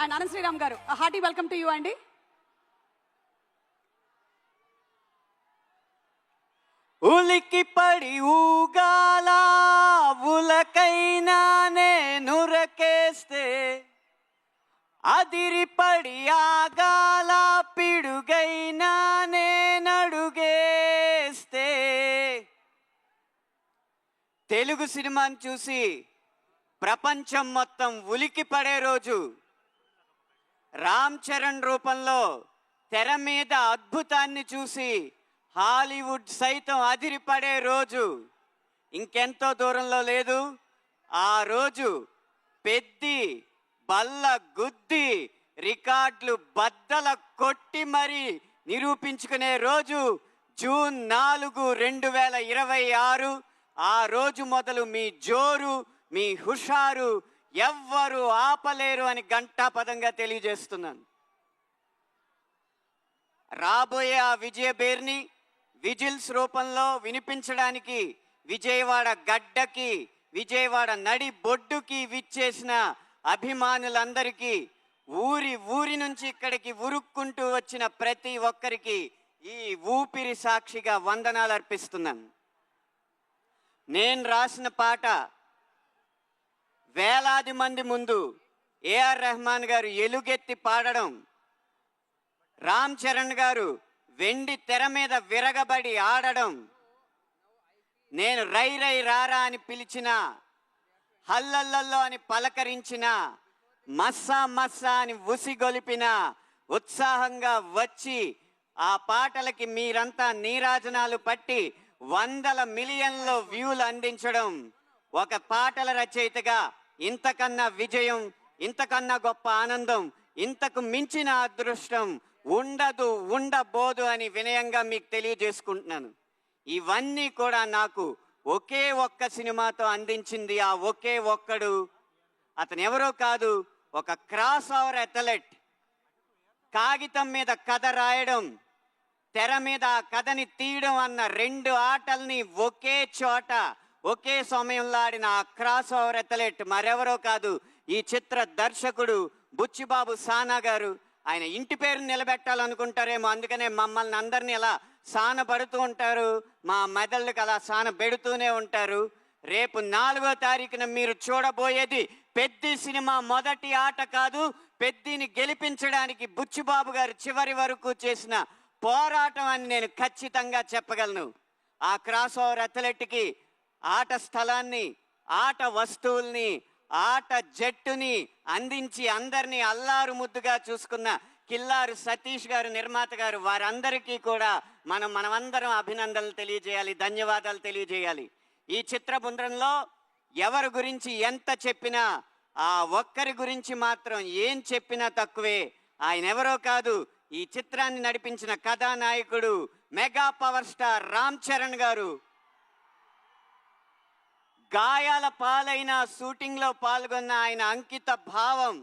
And Anantha Sriram గారు, hearty welcome to you అండి. ఉలికి పడి ఊగాల ఉలకైనా నేనురకేస్తే, అదిరిపడి ఆగాల పిడుగైనా నేనడుగేస్తే, తెలుగు సినిమాని చూసి ప్రపంచం మొత్తం ఉలికి పడే రోజు, రామ్ చరణ్ రూపంలో తెర మీద అద్భుతాన్ని చూసి హాలీవుడ్ సైతం అదిరిపడే రోజు ఇంకెంతో దూరంలో లేదు. ఆ రోజు పెద్ది బల్ల గుద్ది రికార్డులు బద్దల కొట్టి మరి నిరూపించుకునే రోజు జూన్ 4, 2026. ఆ రోజు మొదలు మీ జోరు, మీ హుషారు ఎవ్వరు ఆపలేరు అని ఘంటాపదంగా తెలియజేస్తున్నాను. రాబోయే ఆ విజయ బేర్ని విజిల్స్ రూపంలో వినిపించడానికి విజయవాడ గడ్డకి, విజయవాడ నడి బొడ్డుకి విచ్చేసిన అభిమానులందరికీ, ఊరి నుంచి ఇక్కడికి ఉరుక్కుంటూ వచ్చిన ప్రతి ఒక్కరికి ఈ ఊపిరి సాక్షిగా వందనాలు అర్పిస్తున్నాను. నేను రాసిన పాట వేలాది మంది ముందు ఏఆర్ రెహమాన్ గారు ఎలుగెత్తి పాడడం, రామ్ చరణ్ గారు వెండి తెర మీద విరగబడి ఆడడం, నేను రై రై రారా అని పిలిచిన, హల్లల్లల్లో అని పలకరించిన, మస్సా మస్సా అని ఉసిగొలిపిన, ఉత్సాహంగా వచ్చి ఆ పాటలకి మీరంతా నీరాజనాలు పట్టి 100 మిలియన్ల వ్యూలు అందించడం, ఒక పాటల రచయితగా ఇంతకన్నా విజయం, ఇంతకన్నా గొప్ప ఆనందం, ఇంతకు మించిన అదృష్టం ఉండదు, ఉండబోదు అని వినయంగా మీకు తెలియజేసుకుంటున్నాను. ఇవన్నీ కూడా నాకు ఒకే ఒక్క సినిమాతో అందించింది ఆ ఒకే ఒక్కడు. అతను ఎవరో కాదు, ఒక క్రాస్ ఓవర్ అథ్లెట్. కాగితం మీద కథ రాయడం, తెర మీద ఆ కథని తీయడం అన్న 2 ఆటల్ని ఒకే చోట ఒకే సమయంలో ఆడిన ఆ క్రాస్ ఓవర్ అథ్లెట్ మరెవరో కాదు, ఈ చిత్ర దర్శకుడు బుచ్చిబాబు సానా గారు. ఆయన ఇంటి పేరు నిలబెట్టాలనుకుంటారేమో, అందుకనే మమ్మల్ని అందరినీ అలా సానబడుతూ ఉంటారు, మా మెదళ్ళకి అలా సాన పెడుతూనే ఉంటారు. రేపు 4వ తారీఖున మీరు చూడబోయేది పెద్ది సినిమా మొదటి ఆట కాదు, పెద్దిని గెలిపించడానికి బుచ్చిబాబు గారు చివరి వరకు చేసిన పోరాటం అని నేను ఖచ్చితంగా చెప్పగలను. ఆ క్రాస్ ఓవర్ అథ్లెట్కి ఆట స్థలాన్ని, ఆట వస్తువుల్ని, ఆట జట్టుని అందించి అందరినీ అల్లారు ముద్దుగా చూసుకున్న కిల్లారు సతీష్ గారు, నిర్మాత గారు, వారందరికీ కూడా మనమందరం అభినందనలు తెలియజేయాలి, ధన్యవాదాలు తెలియజేయాలి. ఈ చిత్ర బృందంలో ఎవరి గురించి ఎంత చెప్పినా, ఆ ఒక్కరి గురించి మాత్రం ఏం చెప్పినా తక్కువే. ఆయన ఎవరో కాదు, ఈ చిత్రాన్ని నడిపించిన కథానాయకుడు mega power star Ram Charan గారు. గాయాల పాలైన షూటింగ్లో పాల్గొన్న ఆయన అంకిత భావం,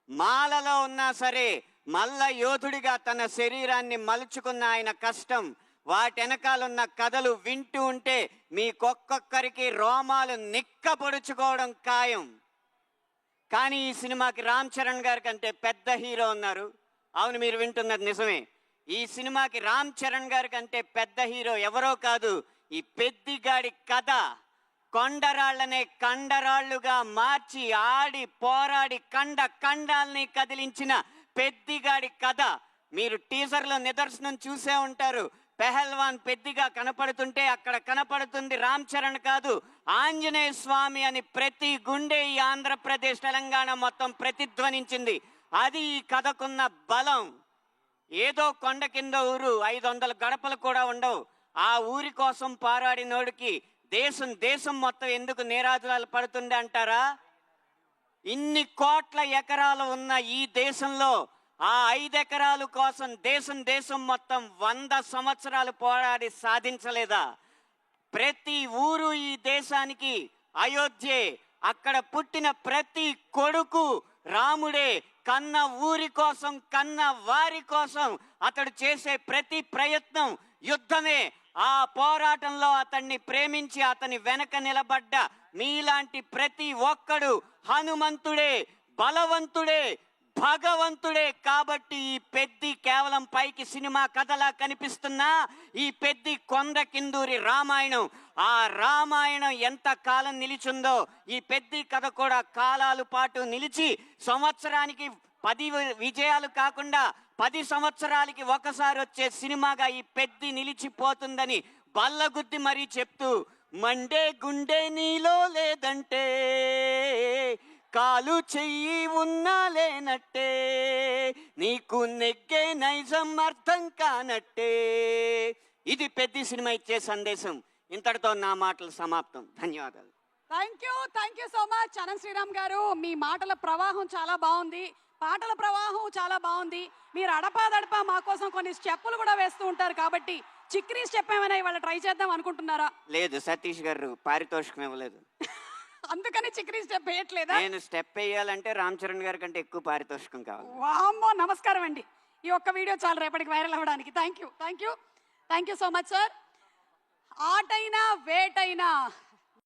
మాలలో ఉన్నా సరే మల్ల యోధుడిగా తన శరీరాన్ని మలుచుకున్న ఆయన కష్టం, వాటెనకాలన్న కథలు వింటూ ఉంటే మీకొక్కొక్కరికి రోమాలు నిక్కపొడుచుకోవడం ఖాయం. కానీ ఈ సినిమాకి రామ్ చరణ్ గారి కంటే పెద్ద హీరో ఉన్నారు. అవును, మీరు వింటున్నది నిజమే. ఈ సినిమాకి రామ్ చరణ్ గారి కంటే పెద్ద హీరో ఎవరో కాదు, ఈ పెద్దిగాడి కథ కొండరాళ్లనే కండరాళ్లుగా మార్చి ఆడి పోరాడి కండాల్ని కదిలించిన పెద్దిగాడి కథ. మీరు టీజర్లో నిదర్శనం చూసే ఉంటారు. పెహల్వాన్ పెద్దిగా కనపడుతుంటే అక్కడ కనపడుతుంది రామ్ చరణ్ కాదు, ఆంజనేయ స్వామి అని ప్రతి గుండె ఈ ఆంధ్రప్రదేశ్, తెలంగాణ మొత్తం ప్రతిధ్వనించింది. అది ఈ కథకున్న బలం. ఏదో కొండ కింద ఊరు, 500 గడపలు కూడా ఉండవు. ఆ ఊరి కోసం పోరాడినోడికి దేశం మొత్తం ఎందుకు నీరాజనాలు పడుతుంది అంటారా? ఇన్ని కోట్ల ఎకరాలు ఉన్న ఈ దేశంలో ఆ 5 ఎకరాల కోసం దేశం మొత్తం 100 సంవత్సరాలు పోరాడి సాధించలేదా? ప్రతి ఊరు ఈ దేశానికి అయోధ్యే. అక్కడ పుట్టిన ప్రతి కొడుకు రాముడే. కన్న ఊరి కోసం, కన్న వారి కోసం అతడు చేసే ప్రతి ప్రయత్నం యుద్ధమే. ఆ పోరాటంలో అతన్ని ప్రేమించి అతని వెనక నిలబడ్డ మీలాంటి ప్రతి ఒక్కడు హనుమంతుడే. బలవంతుడే, భగవంతుడే. కాబట్టి ఈ పెద్ది కేవలం పైకి సినిమా కథలా కనిపిస్తున్నా ఈ పెద్ది కొండ కిందూరి రామాయణం. ఆ రామాయణం ఎంత కాలం నిలిచిందో ఈ పెద్ది కథ కూడా కాలాల పాటు నిలిచి సంవత్సరానికి 10 విజయాలు కాకుండా 10 సంవత్సరాలకి ఒకసారి వచ్చే సినిమాగా ఈ పెద్ది నిలిచిపోతుందని బల్లగుద్ది మరీ చెప్తూ, మండే గుండె నీలో లేదంటే కాలు చెయ్యి ఉన్నా లేనట్టే, నీకు నెగ్గే నైజం అర్థం కానట్టే. ఇది పెద్ద సినిమా ఇచ్చే సందేశం. ఇంతటితో నా మాటలు సమాప్తం. ధన్యవాదాలు. Thank you so much Anant Sriram garu. మీ మాటల ప్రవాహం చాలా బాగుంది, పాటల ప్రవాహం చాలా బాగుంది. మీరు అడపాదడపా మా కోసం కొన్ని స్టెప్పులు కూడా వేస్తూ ఉంటారు. కాబట్టి చిక్రీ స్టెప్ ఏమైనా ఇవాళ ట్రై చేద్దాం అనుకుంటున్నారా? లేదు, సతీష్ గారు పారితోషికం ఇవ్వలేదు. అందుకని చిక్రీ స్టెప్ వేయట్లేదా? నేను స్టెప్ వేయాలంటే రామ్ చరణ్ గారి కంటే ఎక్కువ పారితోషికం కావాలి. వామ్మో, నమస్కారం అండి. ఈ ఒక్క వీడియో చాలా రేపటికి వైరల్ అవ్వడానికి. Thank you so much sir. ఆటైనా వేటైనా